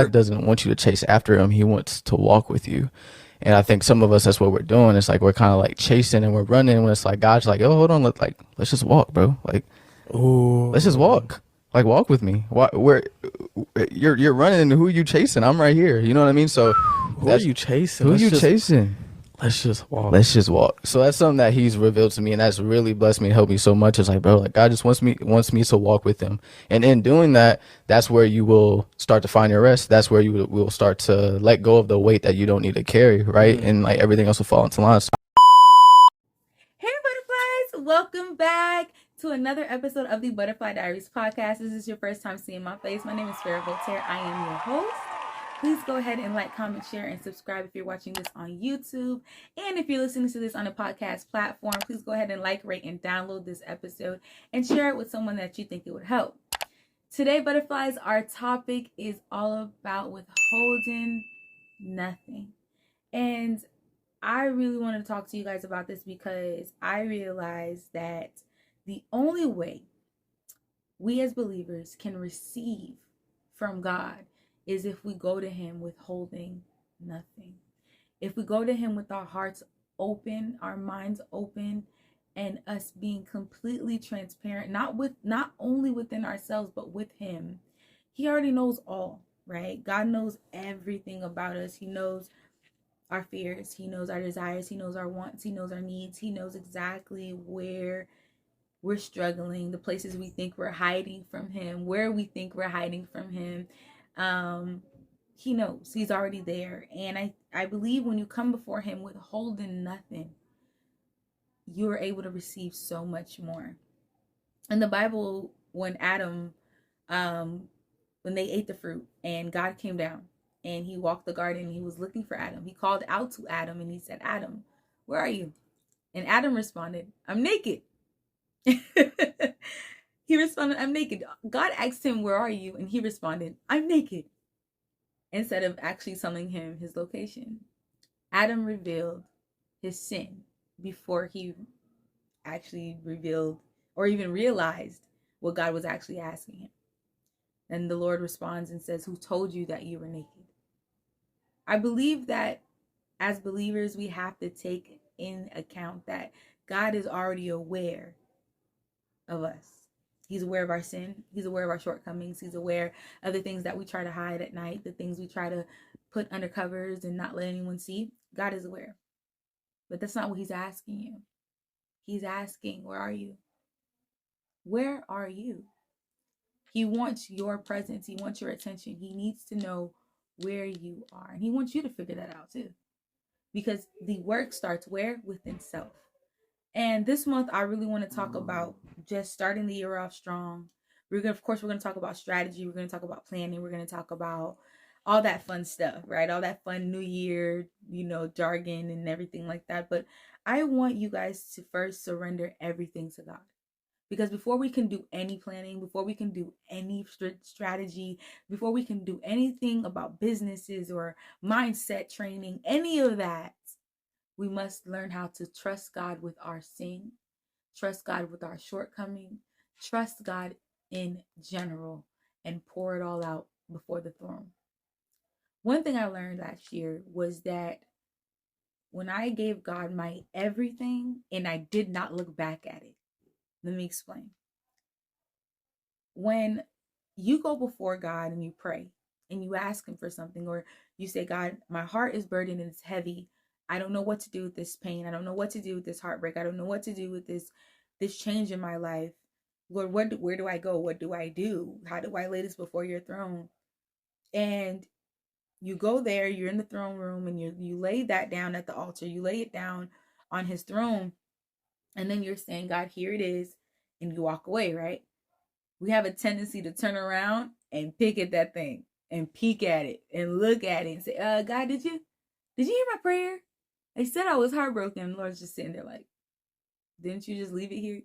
God doesn't want you to chase after him. He wants to walk with you. And I think some of us, that's what we're doing. It's like we're kind of like chasing and we're running when it's like God's like, oh, hold on, let's just walk, bro. Like, let's just Ooh. walk. Like, walk with me. Where you're running, and who are you chasing? I'm right here. You know what I mean? So Who are that's you chasing? who you chasing. Let's just walk. Let's just walk. So that's something that he's revealed to me, and that's really blessed me and helped me so much. It's like, bro, like God just wants me to walk with him, and in doing that, that's where you will start to find your rest. That's where you will start to let go of the weight that you don't need to carry, right? Mm. And like everything else will fall into line. So Hey, butterflies! Welcome back to another episode of the Butterfly Diaries podcast. This is your first time seeing my face. My name is Farrah Voltaire. I am your host. Please go ahead and like, comment, share, and subscribe if you're watching this on YouTube. And if you're listening to this on a podcast platform, please go ahead and like, rate, and download this episode and share it with someone that you think it would help. Today, butterflies, our topic is all about withholding nothing. And I really want to talk to you guys about this because I realize that the only way we as believers can receive from God is if we go to him withholding nothing. If we go to him with our hearts open, our minds open, and us being completely transparent, not only within ourselves, but with him. He already knows all, right? God knows everything about us. He knows our fears, he knows our desires, he knows our wants, he knows our needs, he knows exactly where we're struggling, the places we think we're hiding from him, where we think we're hiding from him. um he knows, he's already there. And I believe when you come before him with holding nothing, you are able to receive so much more. In the Bible, when Adam, um when they ate the fruit and God came down and he walked the garden, he was looking for Adam. He called out to Adam and he said, Adam, where are you? And Adam responded, I'm naked. He responded, I'm naked. God asked him, where are you? And he responded, I'm naked, instead of actually telling him his location. Adam revealed his sin before he actually revealed or even realized what God was actually asking him. And the Lord responds and says, who told you that you were naked? I believe that as believers, we have to take in account that God is already aware of us. He's aware of our sin. He's aware of our shortcomings. He's aware of the things that we try to hide at night, the things we try to put under covers and not let anyone see. God is aware. But that's not what he's asking you. He's asking, where are you? Where are you? He wants your presence. He wants your attention. He needs to know where you are. And he wants you to figure that out too. Because the work starts where? Within self. And this month, I really want to talk about just starting the year off strong. Of course, we're going to talk about strategy. We're going to talk about planning. We're going to talk about all that fun stuff, right? All that fun New Year, jargon and everything like that. But I want you guys to first surrender everything to God. Because before we can do any planning, before we can do any strategy, before we can do anything about businesses or mindset training, any of that, we must learn how to trust God with our sin, trust God with our shortcoming, trust God in general, and pour it all out before the throne. One thing I learned last year was that when I gave God my everything and I did not look back at it, let me explain. When you go before God and you pray and you ask him for something, or you say, God, my heart is burdened and it's heavy. I don't know what to do with this pain. I don't know what to do with this heartbreak. I don't know what to do with this change in my life. Lord, where do I go? What do I do? How do I lay this before your throne? And you go there, you're in the throne room, and you lay that down at the altar. You lay it down on his throne, and then you're saying, God, here it is, and you walk away, right? We have a tendency to turn around and pick at that thing and peek at it and look at it and say, God, did you hear my prayer? They said I was heartbroken. The Lord's just sitting there like, didn't you just leave it here?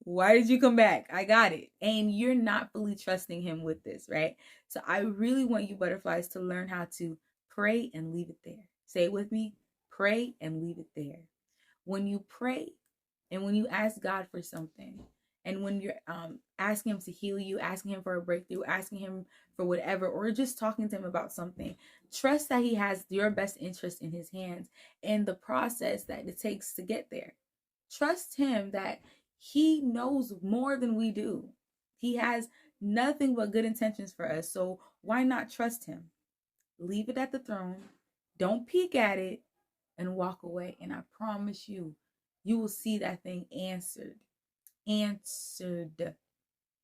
Why did you come back? I got it. And you're not fully trusting him with this, right? So I really want you butterflies to learn how to pray and leave it there. Say it with me. Pray and leave it there. When you pray and when you ask God for something, And when you're asking him to heal you, asking him for a breakthrough, asking him for whatever, or just talking to him about something, trust that he has your best interest in his hands and the process that it takes to get there. Trust him that he knows more than we do. He has nothing but good intentions for us. So why not trust him? Leave it at the throne. Don't peek at it and walk away. And I promise you, you will see that thing answered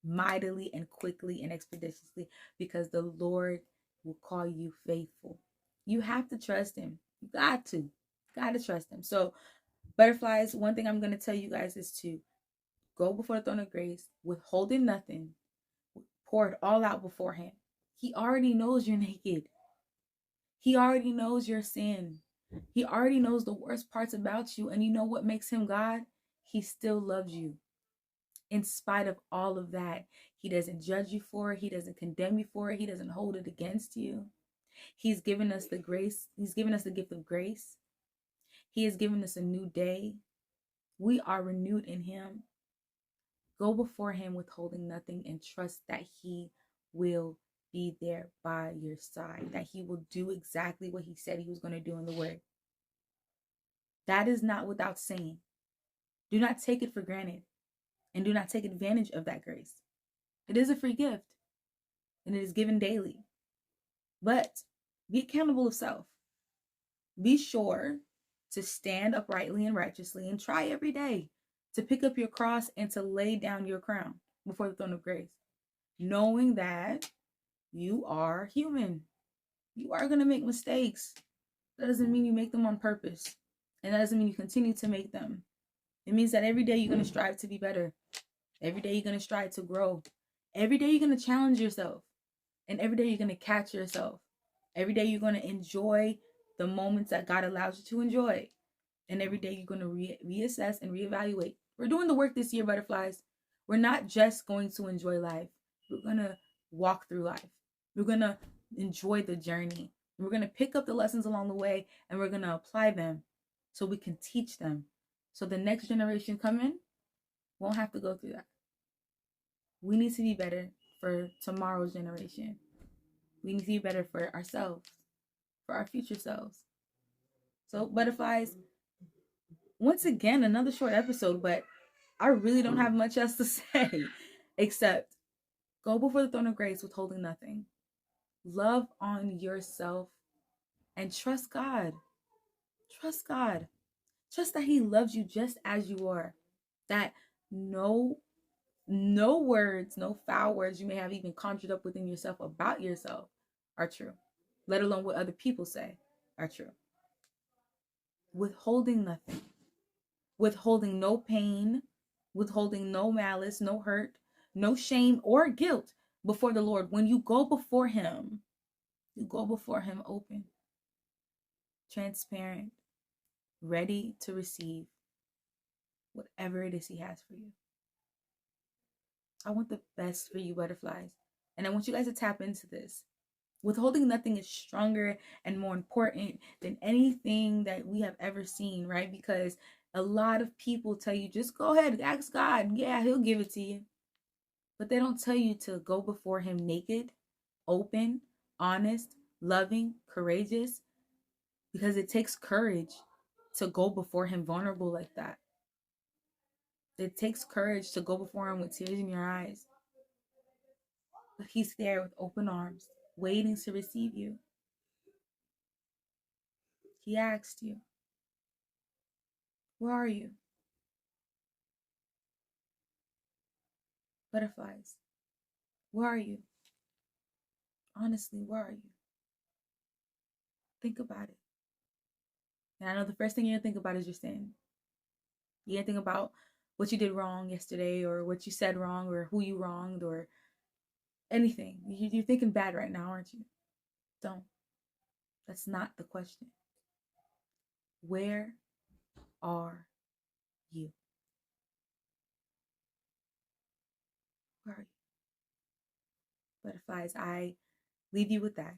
mightily and quickly and expeditiously, because the Lord will call you faithful. You have to trust him. You got to trust him. So butterflies, one thing I'm going to tell you guys is to go before the throne of grace, withholding nothing, pour it all out before him. He already knows you're naked. He already knows your sin. He already knows the worst parts about you. And you know what makes him God? He still loves you. In spite of all of that, he doesn't judge you for it. He doesn't condemn you for it. He doesn't hold it against you. He's given us the grace. He's given us the gift of grace. He has given us a new day. We are renewed in him. Go before him withholding nothing and trust that he will be there by your side, that he will do exactly what he said he was going to do in the word. That is not without saying. Do not take it for granted and do not take advantage of that grace. It is a free gift and it is given daily. But be accountable of self. Be sure to stand uprightly and righteously and try every day to pick up your cross and to lay down your crown before the throne of grace, knowing that you are human. You are going to make mistakes. That doesn't mean you make them on purpose. And that doesn't mean you continue to make them. It means that every day you're going to strive to be better. Every day you're going to strive to grow. Every day you're going to challenge yourself. And every day you're going to catch yourself. Every day you're going to enjoy the moments that God allows you to enjoy. And every day you're going to reassess and reevaluate. We're doing the work this year, butterflies. We're not just going to enjoy life. We're going to walk through life. We're going to enjoy the journey. We're going to pick up the lessons along the way and we're going to apply them so we can teach them. So the next generation coming won't have to go through that. We need to be better for tomorrow's generation. We need to be better for ourselves, for our future selves. So butterflies, once again, another short episode, but I really don't have much else to say except go before the throne of grace withholding nothing. Love on yourself and trust God. Trust God. Trust that he loves you just as you are. That no words, no foul words you may have even conjured up within yourself about yourself are true. Let alone what other people say are true. Withholding nothing. Withholding no pain. Withholding no malice, no hurt, no shame or guilt before the Lord. When you go before him, you go before him open, transparent, ready to receive whatever it is he has for you. I want the best for you, butterflies. And I want you guys to tap into this. Withholding nothing is stronger and more important than anything that we have ever seen, right? Because a lot of people tell you, just go ahead, ask God. Yeah, he'll give it to you. But they don't tell you to go before him naked, open, honest, loving, courageous, because it takes courage to go before him vulnerable like that. It takes courage to go before him with tears in your eyes. But he's there with open arms, waiting to receive you. He asked you, where are you? Butterflies, where are you? Honestly, where are you? Think about it. And I know the first thing you're going to think about is your sin. You're going to think about what you did wrong yesterday, or what you said wrong, or who you wronged, or anything. You're thinking bad right now, aren't you? Don't. That's not the question. Where are you? Where are you? Butterflies, I leave you with that.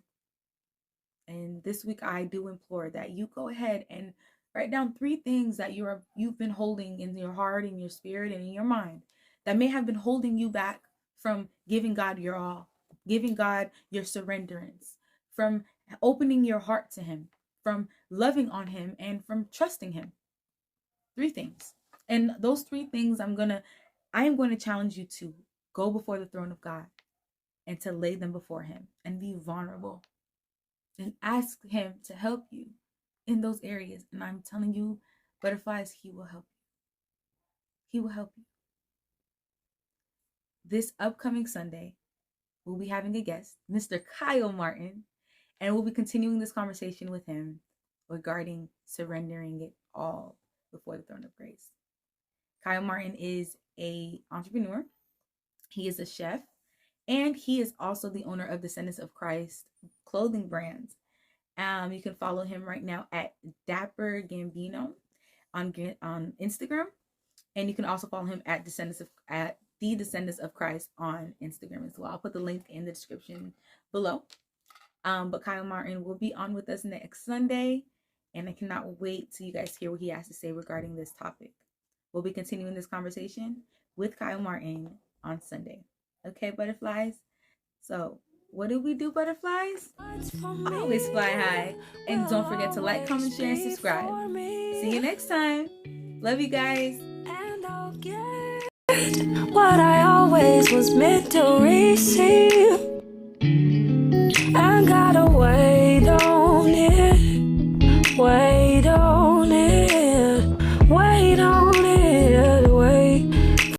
And this week I do implore that you go ahead and write down 3 things that you've been holding in your heart, in your spirit, and in your mind that may have been holding you back from giving God your all, giving God your surrenderance, from opening your heart to Him, from loving on Him, and from trusting Him. 3 things. And those 3 things I am going to challenge you to go before the throne of God and to lay them before Him and be vulnerable and ask Him to help you in those areas. And I'm telling you, butterflies, He will help you. He will help you. This upcoming Sunday, we'll be having a guest, Mr. Kyle Martin, and we'll be continuing this conversation with him regarding surrendering it all before the throne of grace. Kyle Martin is an entrepreneur. He is a chef, and he is also the owner of Descendants of Christ clothing brands. You can follow him right now at Dapper Gambino on Instagram, and you can also follow him at the Descendants of Christ on Instagram as well. I'll put the link in the description below. But Kyle Martin will be on with us next Sunday, and I cannot wait till you guys hear what he has to say regarding this topic. We'll be continuing this conversation with Kyle Martin on Sunday. Okay, butterflies? So, what do we do, butterflies? Always fly high. And don't forget to like, comment, share, and subscribe. See you next time. Love you guys. And I'll get what I always was meant to receive. I gotta wait on it, wait on it, wait on